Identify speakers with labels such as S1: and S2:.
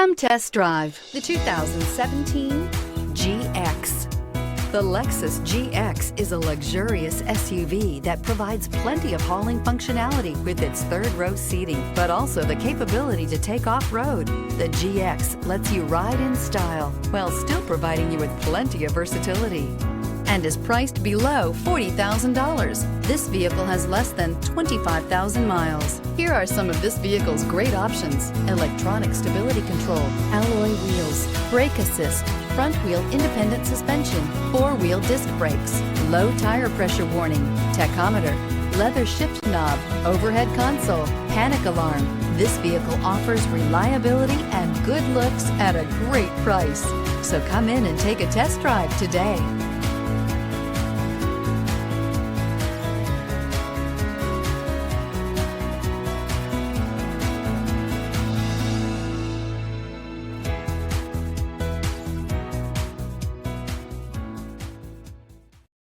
S1: Come test drive the 2017 GX. The Lexus GX is a luxurious SUV that provides plenty of hauling functionality with its third-row seating, but also the capability to take off-road. The GX lets you ride in style while still providing you with plenty of versatility and is priced below $40,000. This vehicle has less than 25,000 miles. Here are some of this vehicle's great options: electronic stability control, alloy wheels, brake assist, front wheel independent suspension, four-wheel disc brakes, low tire pressure warning, tachometer, leather shift knob, overhead console, panic alarm. This vehicle offers reliability and good looks at a great price. So come in and take a test drive today.